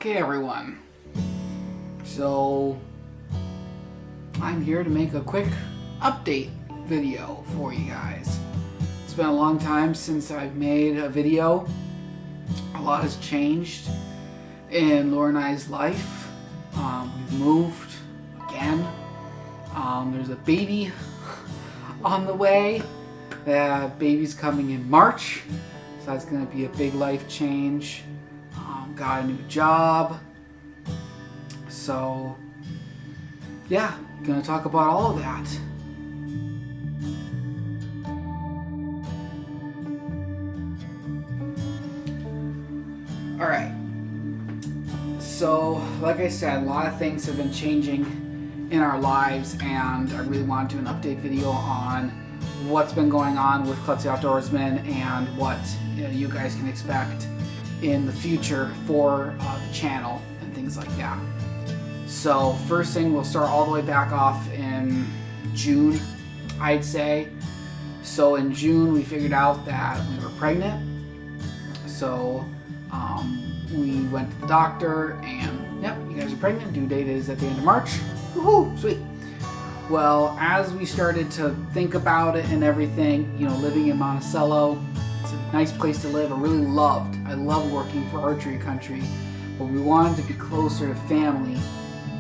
Okay everyone, so I'm here to make a quick update video for you guys. It's been a long time since I've made a video. A lot has changed in Laura and I's life. We've moved again. There's a baby on the way. That baby's coming in March, so that's going to be a big life change. Got a new job, so yeah, gonna talk about all of that. Alright, so like I said, a lot of things have been changing in our lives, and I really want to do an update video on what's been going on with Klutzy Outdoorsman and what you guys can expect in the future for the channel and things like that. So first thing, we'll start all the way back off in June, I'd say. So in June we figured out that we were pregnant, so we went to the doctor and yep, you guys are pregnant. Due date is at the end of March. Woohoo, sweet. Well, as we started to think about it and everything, you know, living in Monticello, it's a nice place to live. I love working for archery country, but we wanted to be closer to family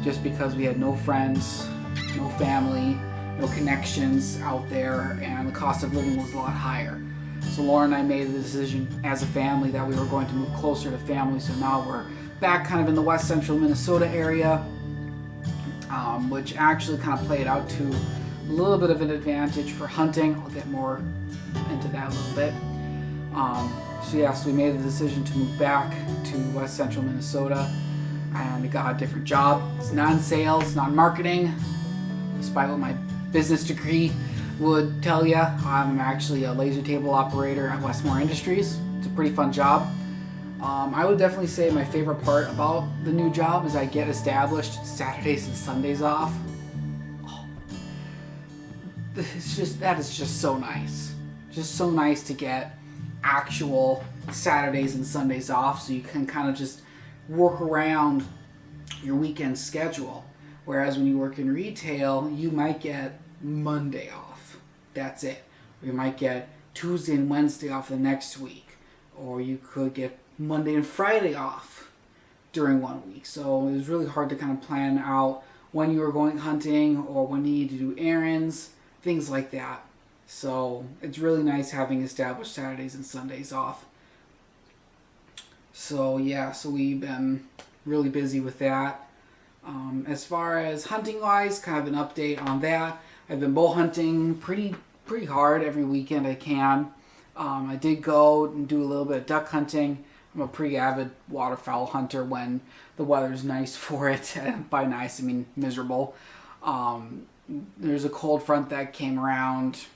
just because we had no friends, no family, no connections out there, and the cost of living was a lot higher. So Laura and I made the decision as a family that we were going to move closer to family, so now we're back kind of in the west central Minnesota area, which actually kind of played out to a little bit of an advantage for hunting. I'll get more into that a little bit. So yes, we made the decision to move back to west central Minnesota, and I got a different job. It's not in sales, not in marketing, despite what my business degree would tell you. I'm actually a laser table operator at Westmore Industries. It's a pretty fun job. I would definitely say my favorite part about the new job is I get established Saturdays and Sundays off. Oh, that is just so nice. Just so nice to get actual Saturdays and Sundays off, so you can kind of just work around your weekend schedule. Whereas when you work in retail, you might get Monday off. That's it. Or you might get Tuesday and Wednesday off the next week. Or you could get Monday and Friday off during 1 week. So it was really hard to kind of plan out when you were going hunting or when you need to do errands, things like that. So it's really nice having established Saturdays and Sundays off. So yeah, so we've been really busy with that. As far as hunting wise, kind of an update on that. I've been bow hunting pretty hard every weekend I can. I did go and do a little bit of duck hunting. I'm a pretty avid waterfowl hunter when the weather's nice for it. And by nice, I mean miserable. There's a cold front that came around,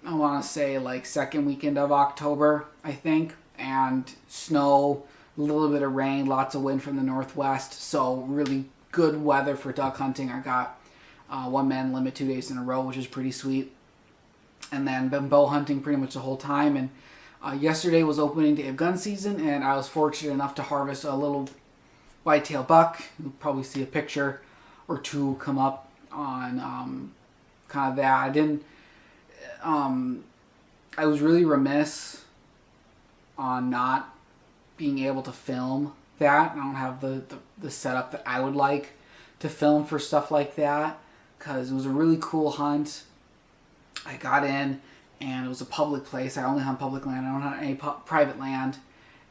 I want to say like second weekend of October, I think. And snow, a little bit of rain, lots of wind from the northwest. So really good weather for duck hunting. I got one man limit 2 days in a row, which is pretty sweet. And then been bow hunting pretty much the whole time. And yesterday was opening day of gun season, and I was fortunate enough to harvest a little whitetail buck. You'll probably see a picture or two come up on kind of that. I didn't. I was really remiss on not being able to film that. I don't have the setup that I would like to film for stuff like that, because it was a really cool hunt. I got in, and it was a public place. I only hunt public land. I don't hunt any private land.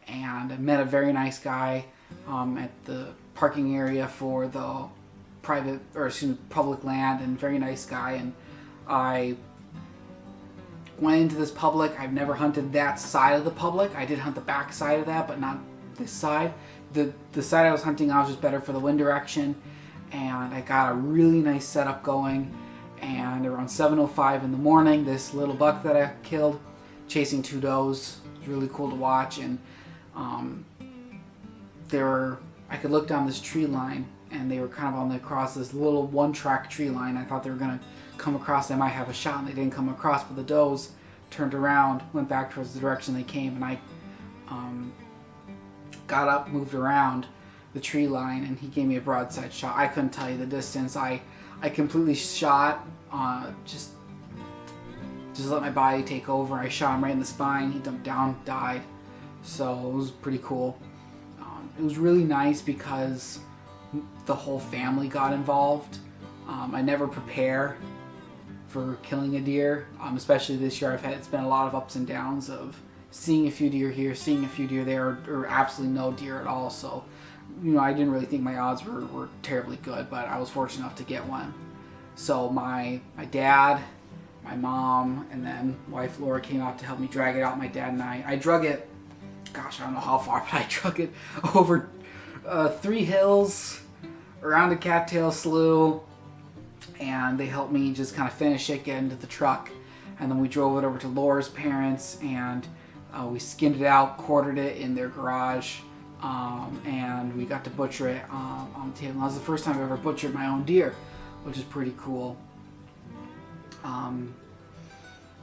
And I met a very nice guy at the parking area for the public land, and very nice guy. And I went into this public. I've never hunted that side of the public. I did hunt the back side of that, but not this side. The side I was hunting, I was just better for the wind direction. And I got a really nice setup going. And around 7:05 in the morning, this little buck that I killed, chasing two does, it was really cool to watch. And I could look down this tree line, and they were kind of across this little one-track tree line. I thought they were going to come across, they might have a shot, and they didn't come across, but the does turned around, went back towards the direction they came, and I got up, moved around the tree line, and he gave me a broadside shot. I couldn't tell you the distance. I completely shot, just let my body take over. I shot him right in the spine. He dumped down, died. So it was pretty cool. It was really nice because the whole family got involved. I never prepare for killing a deer, especially this year. It's been a lot of ups and downs of seeing a few deer here, seeing a few deer there, or absolutely no deer at all. So, I didn't really think my odds were terribly good, but I was fortunate enough to get one. So my dad, my mom, and then wife Laura came out to help me drag it out. My dad and I drug it, gosh, I don't know how far, but I drug it over 3 hills, around a cattail slough, and they helped me just kind of finish it, get into the truck, and then we drove it over to Laura's parents, and we skinned it out, quartered it in their garage, and we got to butcher it on the table. That was the first time I've ever butchered my own deer, which is pretty cool.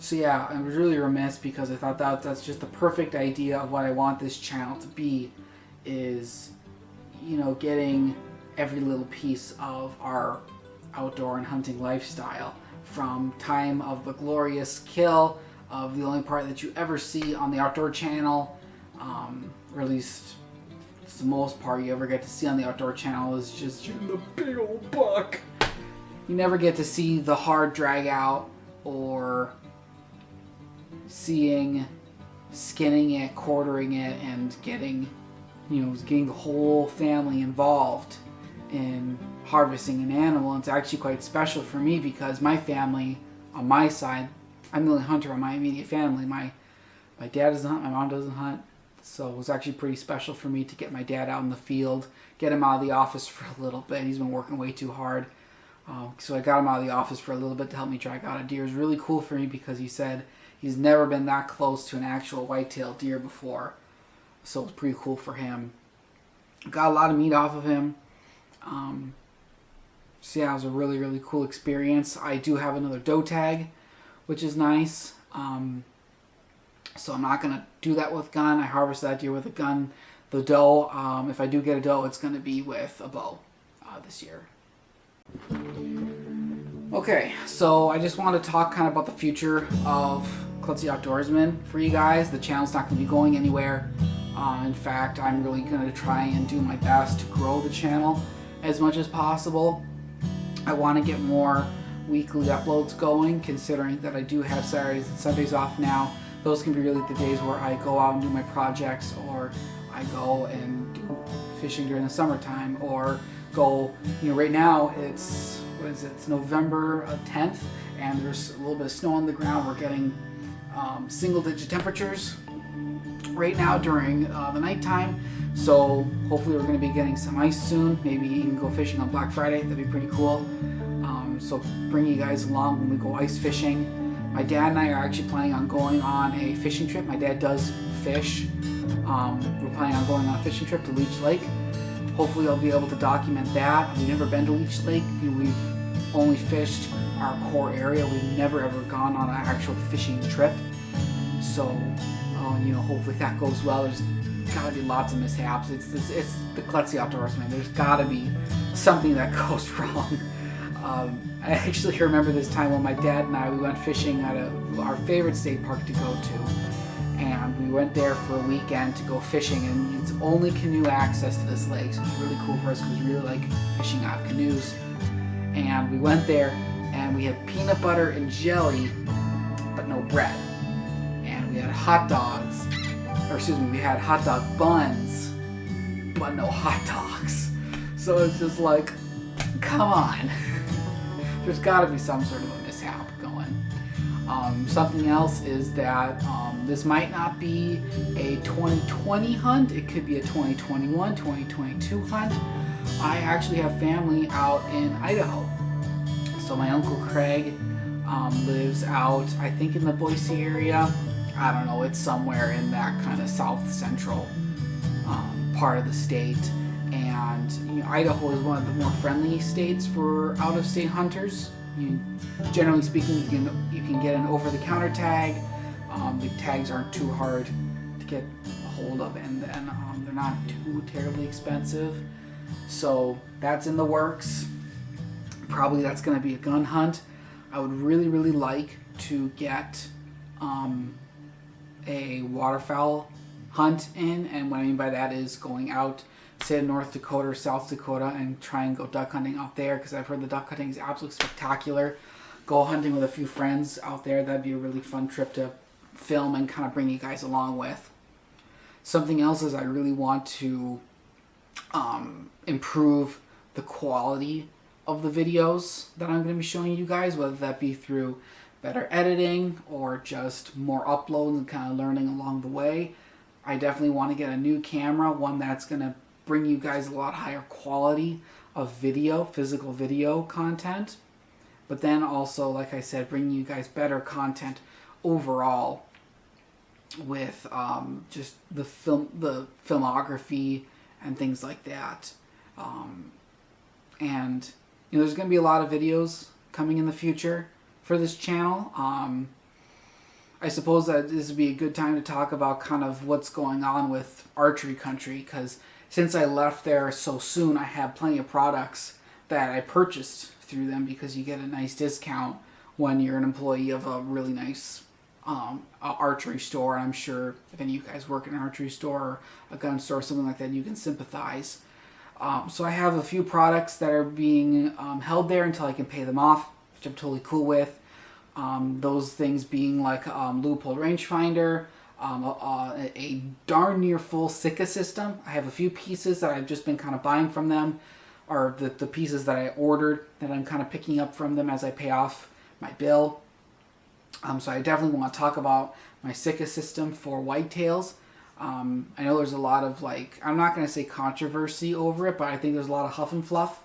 So yeah, I was really remiss because I thought that's just the perfect idea of what I want this channel to be, is, getting every little piece of our outdoor and hunting lifestyle, from time of the glorious kill of the only part that you ever see on the outdoor channel, or at least it's the most part you ever get to see on the outdoor channel, is just the big old buck. You never get to see the hard drag out or skinning it, quartering it, and getting the whole family involved in harvesting an animal. It's actually quite special for me because my family, on my side, I'm the only hunter on my immediate family. My dad doesn't hunt, my mom doesn't hunt, so it was actually pretty special for me to get my dad out in the field, get him out of the office for a little bit. He's been working way too hard. So I got him out of the office for a little bit to help me drag out a deer. It was really cool for me because he said he's never been that close to an actual white-tailed deer before. So it was pretty cool for him. Got a lot of meat off of him. So yeah, it was a really, really cool experience. I do have another doe tag, which is nice. So I'm not going to do that with gun. I harvest that deer with a gun. The doe, if I do get a doe, it's going to be with a bow this year. Okay, so I just want to talk kind of about the future of Klutzy Outdoorsman for you guys. The channel's not going to be going anywhere. In fact, I'm really going to try and do my best to grow the channel as much as possible. I want to get more weekly uploads going, considering that I do have Saturdays and Sundays off now. Those can be really the days where I go out and do my projects, or I go and do fishing during the summertime, or go, right now it's November 10th, and there's a little bit of snow on the ground. We're getting single-digit temperatures right now during the nighttime, so hopefully we're going to be getting some ice soon. Maybe even go fishing on Black Friday. That'd be pretty cool. So bring you guys along when we go ice fishing. My dad and I are actually planning on going on a fishing trip. My dad does fish. We're planning on going on a fishing trip to Leech Lake. Hopefully I'll be able to document that. We've never been to Leech Lake. We've only fished our core area. We've never ever gone on an actual fishing trip. So, hopefully that goes well. There's gotta be lots of mishaps. It's the Klutzy Outdoorsman. There's gotta be something that goes wrong. I actually remember this time when my dad and I, we went fishing at our favorite state park to go to. And we went there for a weekend to go fishing, and it's only canoe access to this lake, so it's really cool for us because we really like fishing out of canoes. And we went there, and we had peanut butter and jelly, but no bread. And we had hot dogs, we had hot dog buns, but no hot dogs. So it's just like, come on. There's got to be some sort of a mishap going. Something else is that this might not be a 2020 hunt. It could be a 2021, 2022 hunt. I actually have family out in Idaho. So my Uncle Craig lives out, I think, in the Boise area. I don't know, it's somewhere in that kind of south central part of the state. And Idaho is one of the more friendly states for out-of-state hunters. Generally speaking, you can get an over-the-counter tag. The tags aren't too hard to get a hold of, and then they're not too terribly expensive. So that's in the works. Probably that's going to be a gun hunt. I would really, really like to get a waterfowl hunt in, and what I mean by that is going out, say, North Dakota or South Dakota, and try and go duck hunting out there, because I've heard the duck hunting is absolutely spectacular. Go hunting with a few friends out there. That'd be a really fun trip to film and kind of bring you guys along with. Something else is I really want to improve the quality of the videos that I'm going to be showing you guys, whether that be through better editing or just more uploads and kind of learning along the way. I definitely want to get a new camera, one that's going to bring you guys a lot higher quality of video, physical video content. But then also, like I said, bringing you guys better content overall with just the filmography and things like that. And you know, there's going to be a lot of videos coming in the future for this channel. I suppose that this would be a good time to talk about kind of what's going on with archery country, because since I left there so soon, I have plenty of products that I purchased through them, because you get a nice discount when you're an employee of a really nice archery store. And I'm sure if any of you guys work in an archery store or a gun store or something like that, you can sympathize. So I have a few products that are being held there until I can pay them off, which I'm totally cool with. Those things being like Loophole rangefinder, a darn near full Sitka system. I have a few pieces that I've just been kind of buying from them, or the pieces that I ordered that I'm kind of picking up from them as I pay off my bill. So I definitely want to talk about my Sitka system for whitetails. I know there's a lot of, like, I'm not going to say controversy over it, but I think there's a lot of huff and fluff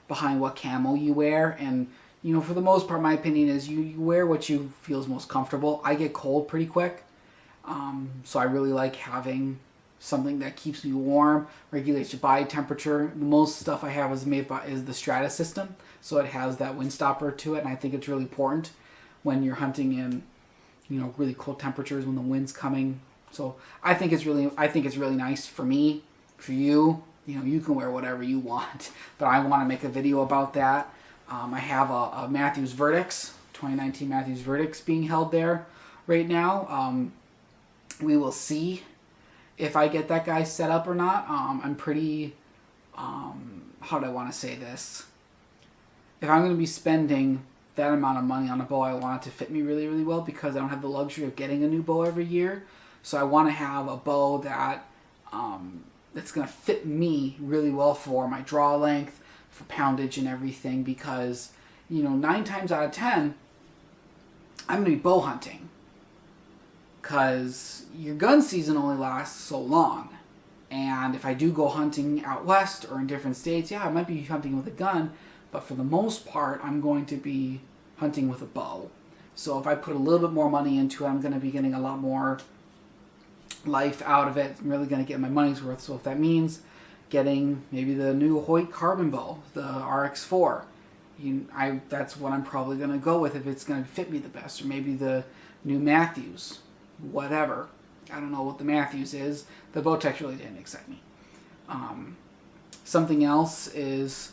behind what camo you wear. And, you know, for the most part, my opinion is you wear what you feel is most comfortable. I get cold pretty quick, so I really like having something that keeps me warm, regulates your body temperature. The most stuff I have is made by the Strata system, so it has that wind stopper to it, and I think it's really important when you're hunting in, you know, really cold temperatures when the wind's coming. So I think it's really nice for me, for you. You know, you can wear whatever you want, but I want to make a video about that. I have a Matthews Verdicts, 2019 Matthews Verdicts being held there right now. We will see if I get that guy set up or not. I'm pretty, how do I want to say this? If I'm going to be spending that amount of money on a bow, I want it to fit me really, really well, because I don't have the luxury of getting a new bow every year. So I want to have a bow that that's going to fit me really well for my draw length, for poundage and everything, because, you know, 9 times out of 10, I'm going to be bow hunting, because your gun season only lasts so long. And if I do go hunting out west or in different states, yeah, I might be hunting with a gun, but for the most part, I'm going to be hunting with a bow. So if I put a little bit more money into it, I'm going to be getting a lot more life out of it. I'm really going to get my money's worth. So if that means getting maybe the new Hoyt carbon bow, the RX4, that's what I'm probably going to go with if it's going to fit me the best. Or maybe the new Matthews, whatever. I don't know what the Matthews is. The Bowtech really didn't excite me. Something else is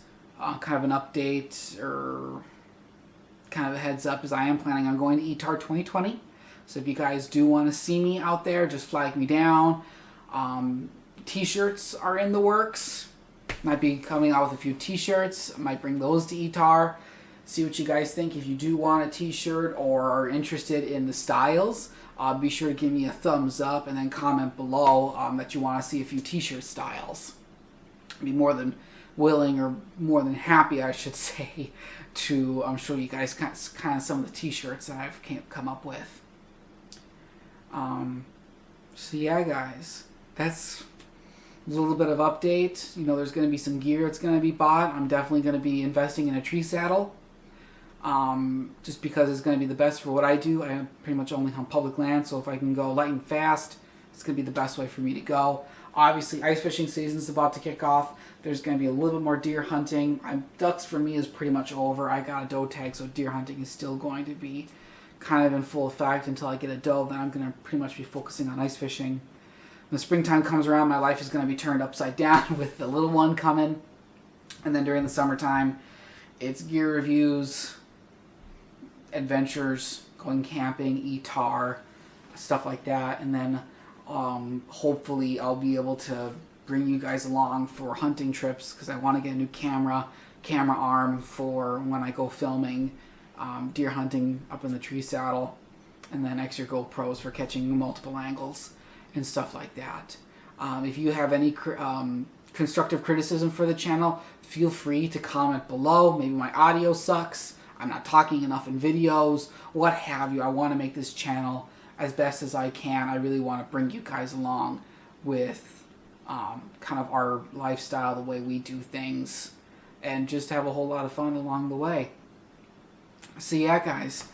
kind of an update, or kind of a heads up, is I am planning on going to ETAR 2020. So if you guys do want to see me out there, just flag me down. T-shirts are in the works. Might be coming out with a few t-shirts. I might bring those to ETAR. See what you guys think. If you do want a t-shirt or are interested in the styles, be sure to give me a thumbs up and then comment below that you want to see a few t-shirt styles. I'd be more than willing, or more than happy, I should say, to show you guys kind of some of the t-shirts that I've come up with. So yeah, guys, that's a little bit of update. You know, there's going to be some gear that's going to be bought. I'm definitely going to be investing in a tree saddle, just because it's going to be the best for what I do. I pretty much only hunt public land, so if I can go light and fast, it's going to be the best way for me to go. Obviously, ice fishing season is about to kick off. There's going to be a little bit more deer hunting. Ducks for me is pretty much over. I got a doe tag, so deer hunting is still going to be kind of in full effect until I get a doe. Then I'm going to pretty much be focusing on ice fishing. the springtime comes around, my life is going to be turned upside down with the little one coming. And then during the summertime, it's gear reviews, adventures, going camping, ETAR, stuff like that. And then hopefully I'll be able to bring you guys along for hunting trips, because I want to get a new camera arm for when I go filming deer hunting up in the tree saddle, and then extra GoPros for catching multiple angles and stuff like that. If you have any constructive criticism for the channel, feel free to comment below. Maybe my audio sucks, I'm not talking enough in videos, what have you. I want to make this channel as best as I can. I really want to bring you guys along with kind of our lifestyle, the way we do things, and just have a whole lot of fun along the way. So yeah, guys,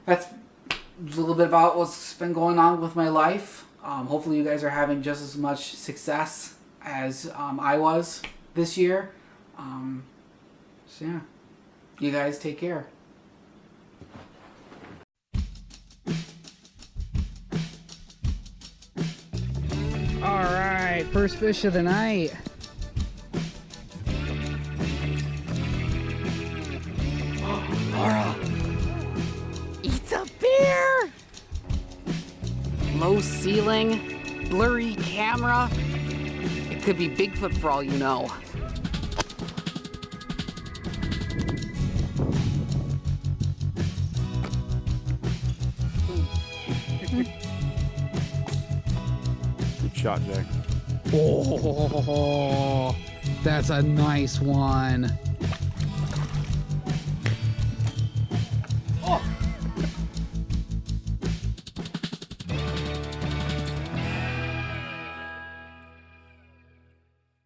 that's a little bit about what's been going on with my life. Hopefully you guys are having just as much success as I was this year. So yeah, you guys take care. All right, first fish of the night. Laura, it's a bear! Low ceiling, blurry camera. It could be Bigfoot for all you know. Good shot, Jack. Oh, that's a nice one.